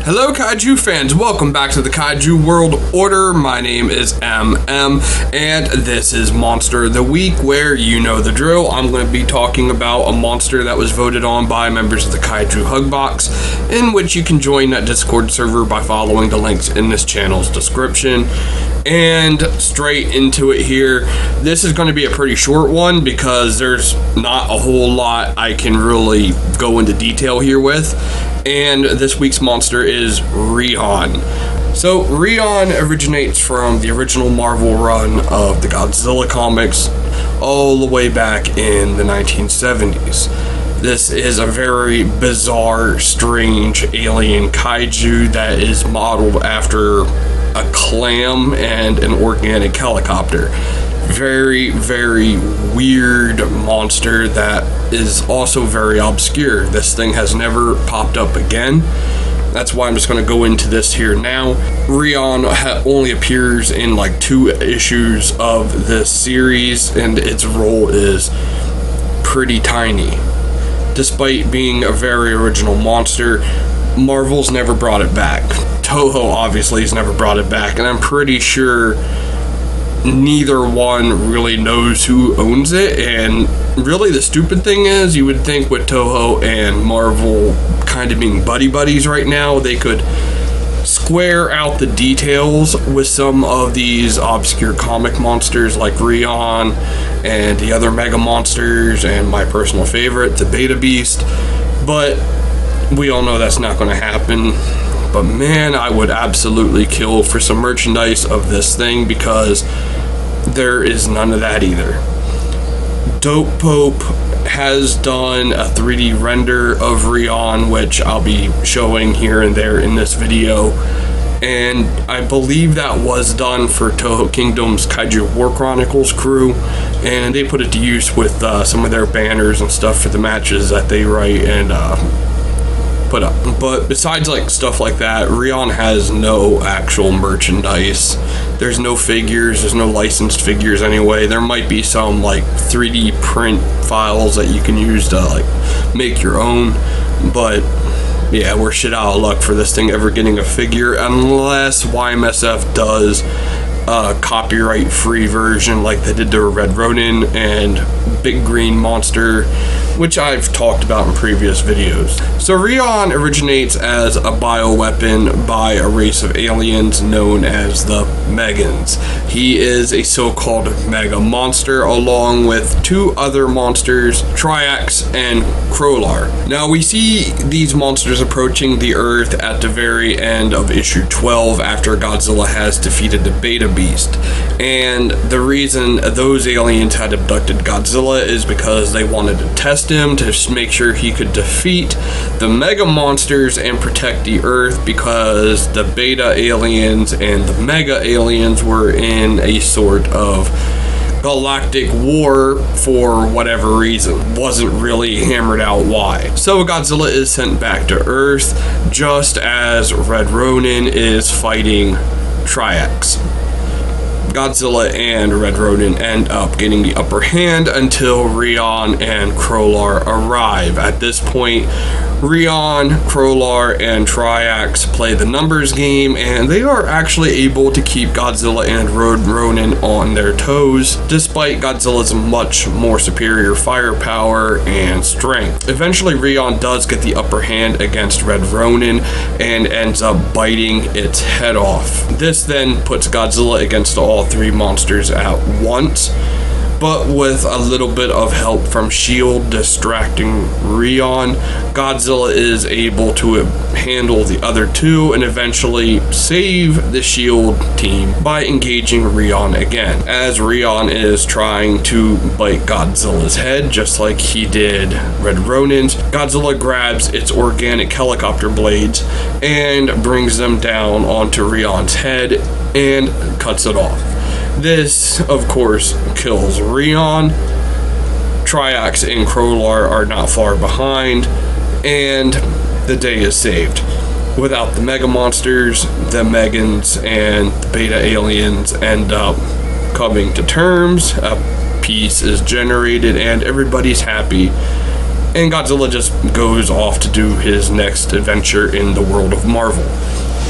Hello Kaiju fans, welcome back to the Kaiju World Order. My name is MM, and this is Monster of the Week, where you know the drill. I'm going to be talking about a monster that was voted on by members of the Kaiju Hug Box, in which you can join that Discord server by following the links in this channel's description. And straight into it here. This is going to be a pretty short one because there's not a whole lot I can really go into detail here with. And this week's monster is Rhiahn. So Rhiahn originates from the original Marvel run of the Godzilla comics all the way back in the 1970s. This is a very bizarre, strange alien kaiju that is modeled after a clam and an organic helicopter. Very, very weird monster that is also very obscure. This thing has never popped up again. That's why I'm just going to go into this here now. Rhiahn only appears in like 2 issues of this series, and its role is pretty tiny. Despite being a very original monster, Marvel's never brought it back. Toho obviously has never brought it back, and I'm pretty sure neither one really knows who owns it. And really the stupid thing is, you would think with Toho and Marvel kind of being buddies right now, they could square out the details with some of these obscure comic monsters like Rhiahn and the other mega monsters, and my personal favorite, the Beta Beast. But we all know that's not going to happen. But man, I would absolutely kill for some merchandise of this thing, because there is none of that either. Dope Pope has done a 3D render of Rhiahn, which I'll be showing here and there in this video. And I believe that was done for Toho Kingdom's Kaiju War Chronicles crew, and they put it to use with some of their banners and stuff for the matches that they write and put up. But besides like stuff like that, Rhiahn has no actual merchandise. There's no figures, there's no licensed figures anyway. There might be some like 3D print files that you can use to like make your own, but yeah, we're shit out of luck for this thing ever getting a figure, unless YMSF does a copyright free version like they did to Red Ronin and Big Green Monster, which I've talked about in previous videos. So Rhiahn originates as a bioweapon by a race of aliens known as the Megans. He is a so-called mega monster along with 2 other monsters, Triax and Krolar. Now we see these monsters approaching the Earth at the very end of issue 12 after Godzilla has defeated the Beta Beast. And the reason those aliens had abducted Godzilla is because they wanted to test him to make sure he could defeat the mega monsters and protect the Earth, because the beta aliens and the mega aliens were in a sort of galactic war for whatever reason. Wasn't really hammered out why. So Godzilla is sent back to Earth just as Red Ronin is fighting Triax. Godzilla and Red Ronin end up getting the upper hand until Rhiahn and Krolar arrive. At this point, Rhiahn, Krolar, and Triax play the numbers game, and they are actually able to keep Godzilla and Red Ronin on their toes, despite Godzilla's much more superior firepower and strength. Eventually, Rhiahn does get the upper hand against Red Ronin and ends up biting its head off. This then puts Godzilla against all 3 monsters at once, but with a little bit of help from S.H.I.E.L.D. distracting Rhiahn, Godzilla is able to handle the other 2 and eventually save the S.H.I.E.L.D. team by engaging Rhiahn again, as Rhiahn is trying to bite Godzilla's head just like he did Red Ronin's. Godzilla grabs its organic helicopter blades and brings them down onto Rhiann's head and cuts it off. This, of course, kills Rhiahn. Triax and Krolar are not far behind, and the day is saved. without the mega monsters, the Megans and the beta aliens end up coming to terms. A peace is generated and everybody's happy. And Godzilla just goes off to do his next adventure in the world of Marvel.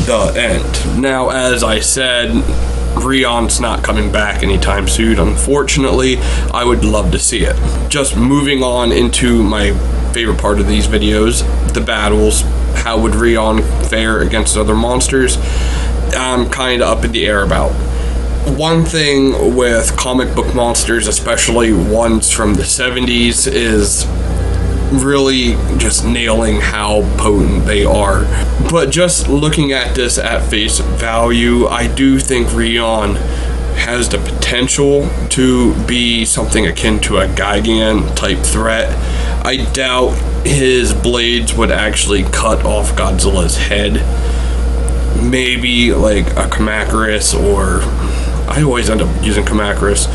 The end. Now, as I said, Rhiann's not coming back anytime soon, unfortunately. I would love to see it. Just moving on into my favorite part of these videos, the battles. How would Rhiann fare against other monsters? I'm kind of up in the air about. One thing with comic book monsters, especially ones from the 70s, is really just nailing how potent they are. But just looking at this at face value, I do think Rhiann has the potential to be something akin to a Gigan type threat. I doubt his blades would actually cut off Godzilla's head. Maybe like a Kamacuras, or I always end up using Kamacuras,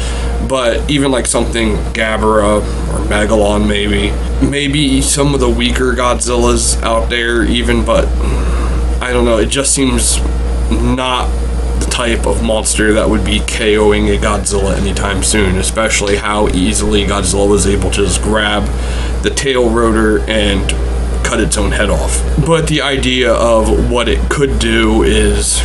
but even like something Gabara or Megalon, maybe some of the weaker Godzillas out there even, but I don't know, it just seems not the type of monster that would be KOing a Godzilla anytime soon, especially how easily Godzilla was able to just grab the tail rotor and cut its own head off. But the idea of what it could do is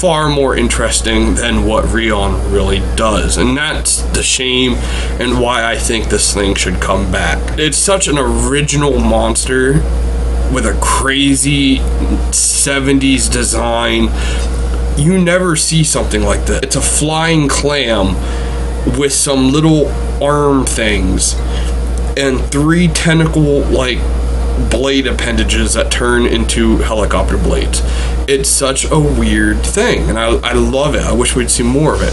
far more interesting than what Rhiann really does, and that's the shame and why I think this thing should come back. It's such an original monster with a crazy 70s design. You never see something like that. It's a flying clam with some little arm things and 3 tentacle like blade appendages that turn into helicopter blades. It's such a weird thing, and I love it. I wish we'd see more of it.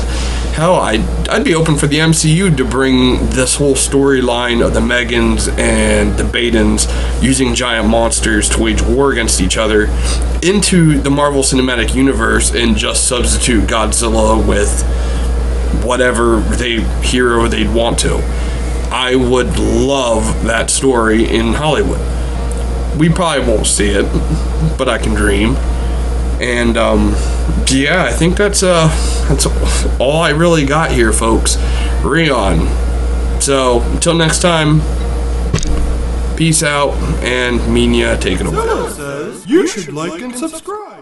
Hell, I'd be open for the MCU to bring this whole storyline of the Megans and the Betans using giant monsters to wage war against each other into the Marvel Cinematic Universe and just substitute Godzilla with whatever hero they'd want to. I would love that story in Hollywood. We probably won't see it, but I can dream. And yeah, I think that's all I really got here, folks. Rhiann. So until next time, peace out, and Minya, take it away. GODZILLA says you should like and subscribe.